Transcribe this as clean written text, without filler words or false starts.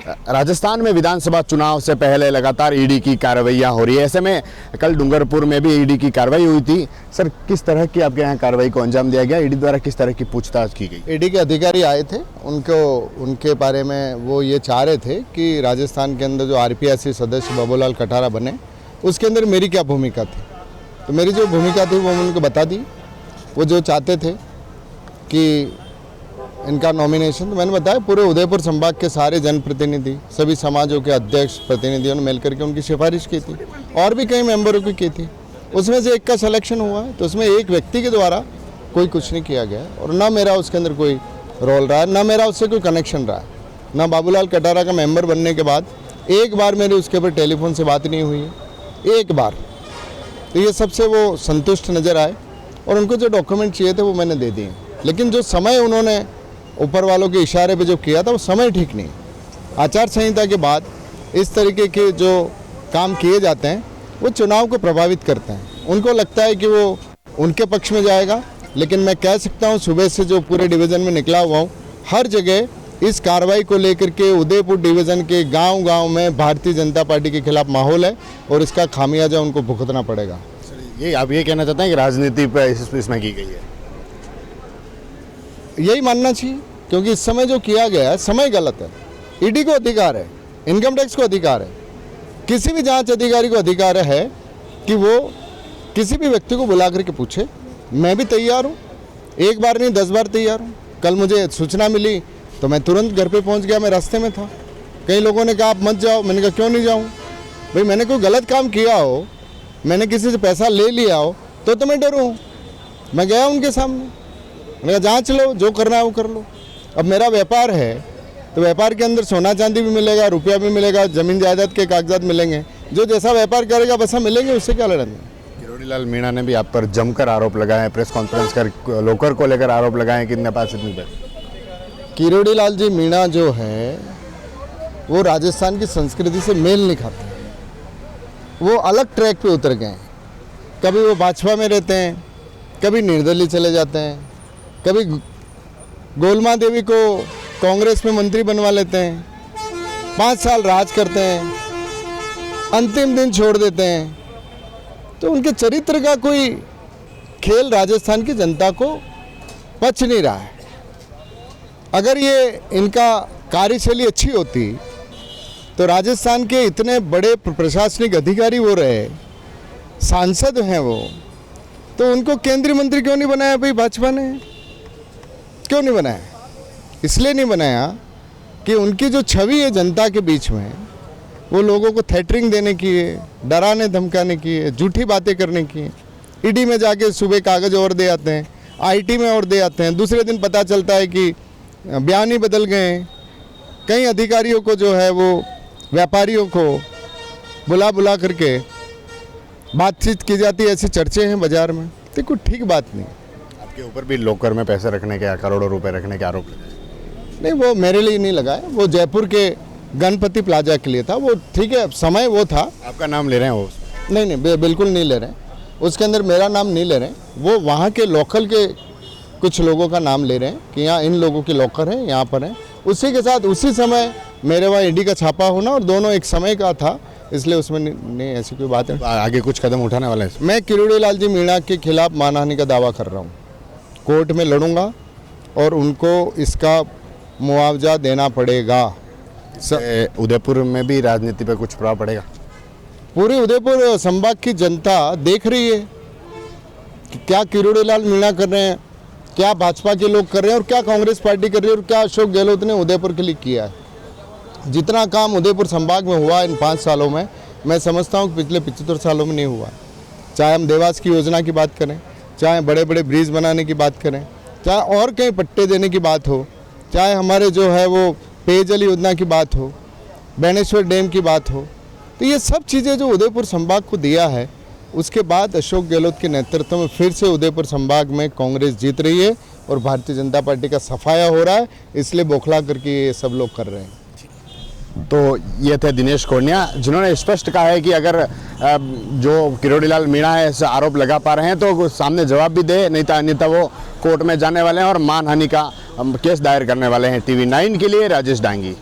राजस्थान में विधानसभा चुनाव से पहले लगातार ईडी की कार्रवाइयाँ हो रही है। ऐसे में कल डूंगरपुर में भी ईडी की कार्रवाई हुई थी। सर, किस तरह की आपके यहाँ कार्रवाई को अंजाम दिया गया? ईडी द्वारा किस तरह की पूछताछ की गई? ईडी के अधिकारी आए थे, उनके बारे में वो ये चाह रहे थे कि राजस्थान के अंदर जो आरपीएससी सदस्य बाबूलाल कटारा बने, उसके अंदर मेरी क्या भूमिका थी। तो मेरी जो भूमिका थी वो मैंने उनको बता दी। वो जो चाहते थे कि इनका नॉमिनेशन, तो मैंने बताया पूरे उदयपुर संभाग के सारे जनप्रतिनिधि, सभी समाजों के अध्यक्ष प्रतिनिधियों ने मिलकर के उनकी सिफारिश की थी और भी कई मेंबरों की की। उसमें से एक का सिलेक्शन हुआ है। तो उसमें एक व्यक्ति के द्वारा कोई कुछ नहीं किया गया और ना मेरा उसके अंदर कोई रोल रहा है, ना मेरा उससे कोई कनेक्शन रहा है, ना बाबूलाल कटारा का मेंबर बनने के बाद एक बार मेरी उसके ऊपर टेलीफोन से बात नहीं हुई है, एक बार। तो ये सबसे वो संतुष्ट नज़र आए और उनको जो डॉक्यूमेंट चाहिए थे वो मैंने दे दिए। लेकिन जो समय उन्होंने ऊपर वालों के इशारे पे जो किया था वो समय ठीक नहीं। आचार संहिता के बाद इस तरीके के जो काम किए जाते हैं वो चुनाव को प्रभावित करते हैं। उनको लगता है कि वो उनके पक्ष में जाएगा, लेकिन मैं कह सकता हूँ सुबह से जो पूरे डिवीज़न में निकला हुआ हूँ, हर जगह इस कार्रवाई को लेकर के उदयपुर डिवीज़न के गांव-गांव में भारतीय जनता पार्टी के खिलाफ माहौल है और इसका खामियाजा उनको भुगतना पड़ेगा। ये आप ये कहना चाहते हैं कि राजनीति पर इसमें की गई है? यही मानना चाहिए, क्योंकि इस समय जो किया गया है समय गलत है। ईडी को अधिकार है, इनकम टैक्स को अधिकार है, किसी भी जांच अधिकारी को अधिकार है कि वो किसी भी व्यक्ति को बुला करके पूछे। मैं भी तैयार हूँ, एक बार नहीं 10 बार तैयार हूँ। कल मुझे सूचना मिली तो मैं तुरंत घर पे पहुँच गया, मैं रास्ते में था। कई लोगों ने कहा आप मत जाओ, मैंने कहा क्यों नहीं जाऊँ भाई, मैंने कोई गलत काम किया हो, मैंने किसी से पैसा ले लिया हो तो मैं डरूँ। मैं गया उनके सामने, मैंने कहा जांच लो, जो करना है वो कर लो। अब मेरा व्यापार है तो व्यापार के अंदर सोना चांदी भी मिलेगा, रुपया भी मिलेगा, जमीन जायदाद के कागजात मिलेंगे। जो जैसा व्यापार करेगा वैसा मिलेंगे, उससे क्या लड़ेंगे। किरोड़ीलाल मीणा ने भी आप पर जमकर आरोप लगाए हैं, प्रेस कॉन्फ्रेंस कर लोकर को लेकर आरोप लगाए हैं, कितने पास इतने पैसे। किरोड़ीलाल जी मीणा जो है वो राजस्थान की संस्कृति से मेल नहीं खाते, वो अलग ट्रैक पे उतर गए हैं। कभी वो भाजपा में रहते हैं, कभी निर्दलीय चले जाते हैं, कभी गोलमा देवी को कांग्रेस में मंत्री बनवा लेते हैं, 5 साल राज करते हैं, अंतिम दिन छोड़ देते हैं। तो उनके चरित्र का कोई खेल राजस्थान की जनता को पच नहीं रहा है। अगर ये इनका कार्यशैली अच्छी होती तो राजस्थान के इतने बड़े प्रशासनिक अधिकारी वो रहे, सांसद हैं वो, तो उनको केंद्रीय मंत्री क्यों नहीं बनाया भाई भाजपा ने? क्यों नहीं बनाया? इसलिए नहीं बनाया कि उनकी जो छवि है जनता के बीच में, वो लोगों को थ्रेटरिंग देने की है, डराने धमकाने की है, झूठी बातें करने की है। ईडी में जाके सुबह कागज़ और दे आते हैं, आईटी में और दे आते हैं, दूसरे दिन पता चलता है कि बयान ही बदल गए हैं। कई अधिकारियों को जो है वो व्यापारियों को बुला करके बातचीत की जाती है, ऐसी चर्चे हैं बाजार में। तो कोई ठीक बात नहीं। आपके ऊपर भी लॉकर में पैसे रखने के, करोड़ों रुपए रखने के आरोप लगाए? नहीं, वो मेरे लिए नहीं लगाए, वो जयपुर के गणपति प्लाजा के लिए था। वो ठीक है, समय वो था। आपका नाम ले रहे हैं वो? नहीं, बिल्कुल नहीं ले रहे हैं, उसके अंदर मेरा नाम नहीं ले रहे हैं। वो वहाँ के लोकल के कुछ लोगों का नाम ले रहे हैं कि यहाँ इन लोगों के लॉकर हैं, यहाँ पर हैं। उसी के साथ उसी समय मेरे वहाँ ईडी का छापा होना और दोनों एक समय का था, इसलिए उसमें नहीं ऐसी कोई बात है। आगे कुछ कदम उठाने वाले हैं? मैं किरोड़ीलाल जी मीणा के खिलाफ मानहानि का दावा कर रहा हूँ, कोर्ट में लड़ूंगा और उनको इसका मुआवजा देना पड़ेगा। उदयपुर में भी राजनीति पे कुछ प्रभाव पड़ेगा? पूरी उदयपुर संभाग की जनता देख रही है कि क्या किरोड़ीलाल मीणा कर रहे हैं, क्या भाजपा के लोग कर रहे हैं और क्या कांग्रेस पार्टी कर रही है और क्या अशोक गहलोत ने उदयपुर के लिए किया है। जितना काम उदयपुर संभाग में हुआ इन 5 सालों में, मैं समझता हूँ कि पिछले 75 सालों में नहीं हुआ। चाहे हम देवास की योजना की बात करें, चाहे बड़े बड़े ब्रिज बनाने की बात करें, चाहे और कहीं पट्टे देने की बात हो, चाहे हमारे जो है वो पेयजल योजना की बात हो, बेणेश्वर डैम की बात हो, तो ये सब चीज़ें जो उदयपुर संभाग को दिया है, उसके बाद अशोक गहलोत के नेतृत्व में फिर से उदयपुर संभाग में कांग्रेस जीत रही है और भारतीय जनता पार्टी का सफाया हो रहा है। इसलिए बौखला करके ये सब लोग कर रहे हैं। तो ये थे दिनेश कोंडिया, जिन्होंने स्पष्ट कहा है कि अगर जो किरोड़ीलाल मीणा है इस आरोप लगा पा रहे हैं तो सामने जवाब भी दे, नहीं तो अन्यथा वो कोर्ट में जाने वाले हैं और मानहानि का केस दायर करने वाले हैं। TV9 के लिए राजेश डांगी।